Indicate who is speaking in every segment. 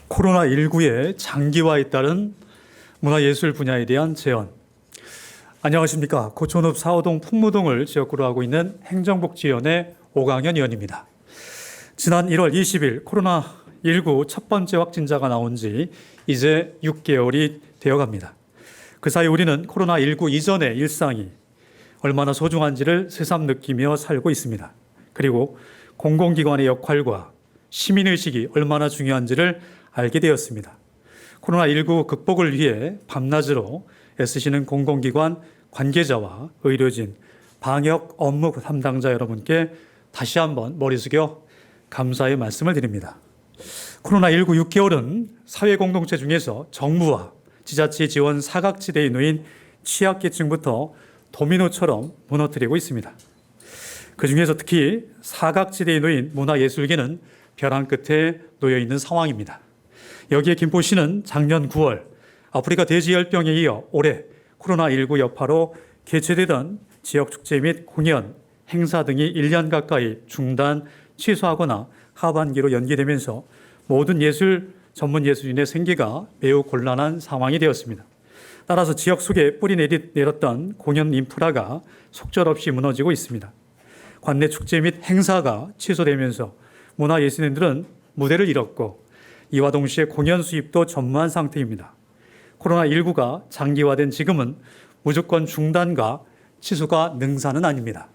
Speaker 1: 코로나19의 장기화에 따른 문화예술 분야에 대한 제언. 안녕하십니까. 고촌읍 사호동 풍무동을 지역구로 하고 있는 행정복지위원회 오강현 의원입니다. 지난 1월 20일 코로나19 첫 번째 확진자가 나온 지 이제 6개월이 되어갑니다. 그 사이 우리는 코로나19 이전의 일상이 얼마나 소중한지를 새삼 느끼며 살고 있습니다. 그리고 공공기관의 역할과 시민의식이 얼마나 중요한지를 알게 되었습니다. 코로나19 극복을 위해 밤낮으로 애쓰시는 공공기관 관계자와 의료진, 방역 업무 담당자 여러분께 다시 한번 머리 숙여 감사의 말씀을 드립니다. 코로나19 6개월은 사회공동체 중에서 정부와 지자체 지원 사각지대에 놓인 취약계층부터 도미노처럼 무너뜨리고 있습니다. 그중에서 특히 사각지대에 놓인 문화예술계는 벼랑 끝에 놓여 있는 상황입니다. 여기에 김포시는 작년 9월 아프리카 돼지열병에 이어 올해 코로나19 여파로 개최되던 지역축제 및 공연, 행사 등이 1년 가까이 중단, 취소하거나 하반기로 연기되면서 모든 전문 예술인의 생계가 매우 곤란한 상황이 되었습니다. 따라서 지역 속에 뿌리 내렸던 공연 인프라가 속절없이 무너지고 있습니다. 관내 축제 및 행사가 취소되면서 문화예술인들은 무대를 잃었고 이와 동시에 공연 수입도 전무한 상태입니다. 코로나19가 장기화된 지금은 무조건 중단과 취소가 능사는 아닙니다.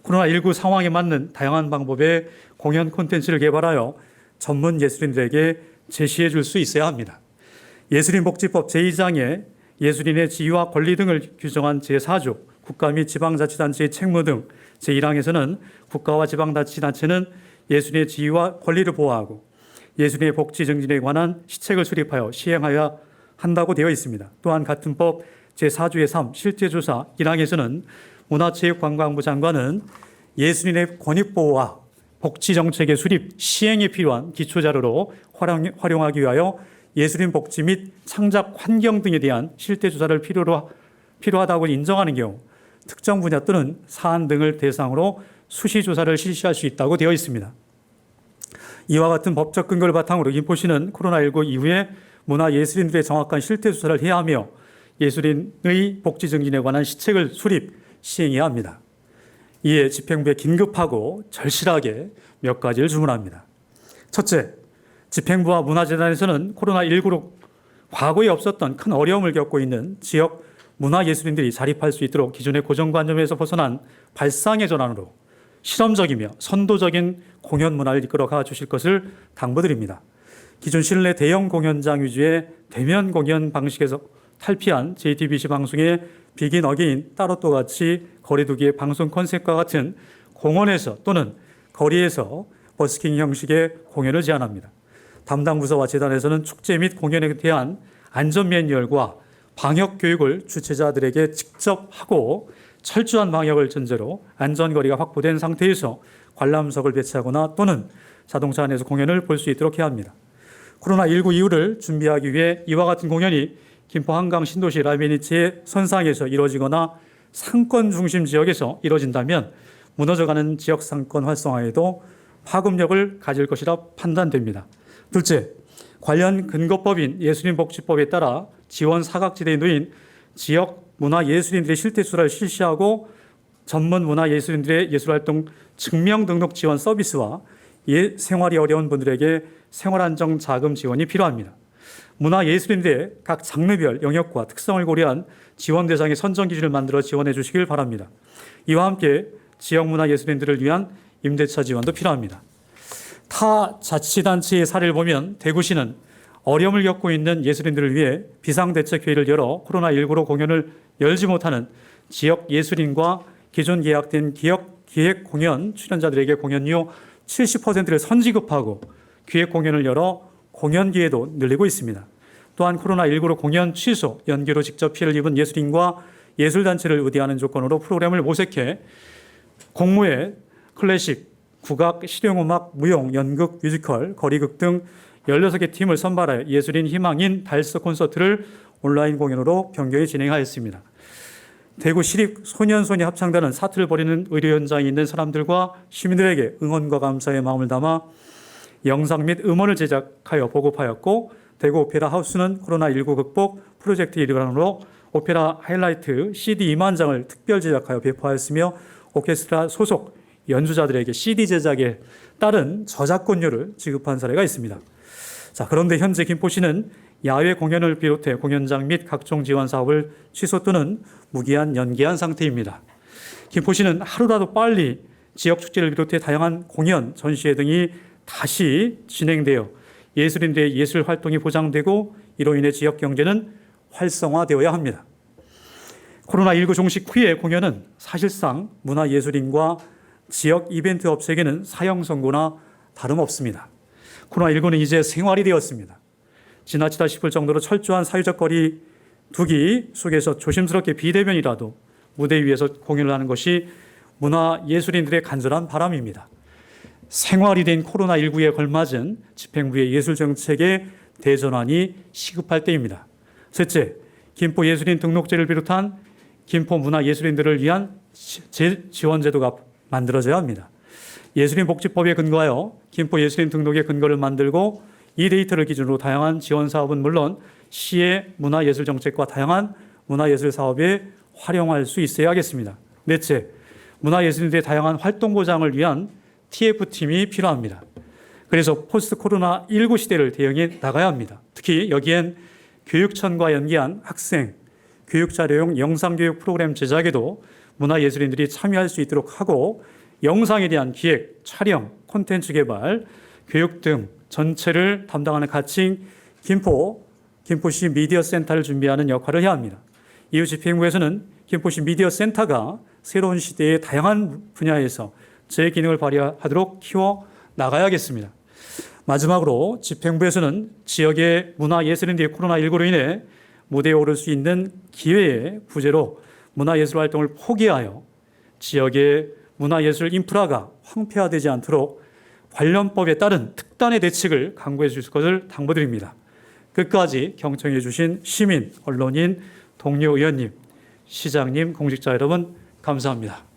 Speaker 1: 코로나19 상황에 맞는 다양한 방법의 공연 콘텐츠를 개발하여 전문 예술인들에게 제시해 줄 수 있어야 합니다. 예술인복지법 제2장에 예술인의 지위와 권리 등을 규정한 제4조 국가 및 지방자치단체의 책무 등 제1항에서는 국가와 지방자치단체는 예술인의 지위와 권리를 보호하고 예술인의 복지 증진에 관한 시책을 수립하여 시행하여야 한다고 되어 있습니다. 또한 같은 법 제4조의 3 실제조사 1항에서는 문화체육관광부 장관은 예술인의 권익보호와 복지정책의 수립, 시행에 필요한 기초자료로 활용하기 위하여 예술인 복지 및 창작 환경 등에 대한 실태조사를 필요하다고 인정하는 경우 특정 분야 또는 사안 등을 대상으로 수시조사를 실시할 수 있다고 되어 있습니다. 이와 같은 법적 근거를 바탕으로 김포시는 코로나19 이후에 문화예술인들의 정확한 실태조사를 해야 하며 예술인의 복지 증진에 관한 시책을 수립, 시행해야 합니다. 이에 집행부에 긴급하고 절실하게 몇 가지를 주문합니다. 첫째, 집행부와 문화재단에서는 코로나19로 과거에 없었던 큰 어려움을 겪고 있는 지역 문화예술인들이 자립할 수 있도록 기존의 고정관념에서 벗어난 발상의 전환으로 실험적이며 선도적인 공연 문화를 이끌어가 주실 것을 당부드립니다. 기존 실내 대형 공연장 위주의 대면 공연 방식에서 탈피한 JTBC 방송의 비긴 어게인 따로 또 같이 거리두기의 방송 컨셉과 같은 공원에서 또는 거리에서 버스킹 형식의 공연을 제안합니다. 담당 부서와 재단에서는 축제 및 공연에 대한 안전 매뉴얼과 방역 교육을 주최자들에게 직접 하고 철저한 방역을 전제로 안전거리가 확보된 상태에서 관람석을 배치하거나 또는 자동차 안에서 공연을 볼 수 있도록 해야 합니다. 코로나19 이후를 준비하기 위해 이와 같은 공연이 김포 한강 신도시 라베니치의 선상에서 이루어지거나 상권 중심 지역에서 이루어진다면 무너져가는 지역 상권 활성화에도 파급력을 가질 것이라 판단됩니다. 둘째, 관련 근거법인 예술인복지법에 따라 지원 사각지대에 놓인 지역 문화예술인들의 실태조사를 실시하고 전문 문화예술인들의 예술활동 증명등록 지원 서비스와 생활이 어려운 분들에게 생활안정자금 지원이 필요합니다. 문화예술인들의 각 장르별 영역과 특성을 고려한 지원 대상의 선정 기준을 만들어 지원해 주시길 바랍니다. 이와 함께 지역 문화예술인들을 위한 임대차 지원도 필요합니다. 타 자치단체의 사례를 보면 대구시는 어려움을 겪고 있는 예술인들을 위해 비상대책회의를 열어 코로나19로 공연을 열지 못하는 지역 예술인과 기존 계약된 기획 공연 출연자들에게 공연료 70%를 선지급하고 기획 공연을 열어 공연 기회도 늘리고 있습니다. 또한 코로나19로 공연 취소, 연기로 직접 피해를 입은 예술인과 예술단체를 의대하는 조건으로 프로그램을 모색해 공모에 클래식, 국악, 실용음악, 무용, 연극, 뮤지컬, 거리극 등 16개 팀을 선발하여 예술인 희망인 달서 콘서트를 온라인 공연으로 변경해 진행하였습니다. 대구 시립 소년소녀 합창단은 사투를 벌이는 의료 현장에 있는 사람들과 시민들에게 응원과 감사의 마음을 담아 영상 및 음원을 제작하여 보급하였고, 대구 오페라 하우스는 코로나19 극복 프로젝트 일환으로 오페라 하이라이트 CD 2만 장을 특별 제작하여 배포하였으며, 오케스트라 소속 연주자들에게 CD 제작에 따른 저작권료를 지급한 사례가 있습니다. 자, 그런데 현재 김포시는 야외 공연을 비롯해 공연장 및 각종 지원 사업을 취소 또는 무기한 연기한 상태입니다. 김포시는 하루라도 빨리 지역 축제를 비롯해 다양한 공연, 전시회 등이 다시 진행되어 예술인들의 예술 활동이 보장되고 이로 인해 지역 경제는 활성화되어야 합니다. 코로나19 종식 후의 공연은 사실상 문화예술인과 지역 이벤트 업체에게는 사형 선고나 다름없습니다. 코로나19는 이제 생활이 되었습니다. 지나치다 싶을 정도로 철저한 사회적 거리 두기 속에서 조심스럽게 비대면이라도 무대 위에서 공연을 하는 것이 문화예술인들의 간절한 바람입니다. 생활이 된 코로나19에 걸맞은 집행부의 예술정책의 대전환이 시급할 때입니다. 셋째, 김포예술인 등록제를 비롯한 김포 문화예술인들을 위한 지원제도가 만들어져야 합니다. 예술인복지법에 근거하여 김포예술인 등록의 근거를 만들고 이 데이터를 기준으로 다양한 지원 사업은 물론 시의 문화예술정책과 다양한 문화예술 사업에 활용할 수 있어야 하겠습니다. 넷째, 문화예술인들의 다양한 활동 보장을 위한 TF팀이 필요합니다. 그래서 포스트 코로나19 시대를 대응해 나가야 합니다. 특히 여기엔 교육청과 연계한 학생, 교육자료용 영상교육 프로그램 제작에도 문화예술인들이 참여할 수 있도록 하고 영상에 대한 기획, 촬영, 콘텐츠 개발, 교육 등 전체를 담당하는 가칭 김포시 미디어센터를 준비하는 역할을 해야 합니다. 이후 집행부에서는 김포시 미디어센터가 새로운 시대의 다양한 분야에서 제 기능을 발휘하도록 키워 나가야겠습니다. 마지막으로 집행부에서는 지역의 문화예술인들이 코로나19로 인해 무대에 오를 수 있는 기회의 부재로 문화예술 활동을 포기하여 지역의 문화예술 인프라가 황폐화되지 않도록 관련법에 따른 특단의 대책을 강구해 주실 것을 당부드립니다. 끝까지 경청해 주신 시민, 언론인, 동료 의원님, 시장님, 공직자 여러분 감사합니다.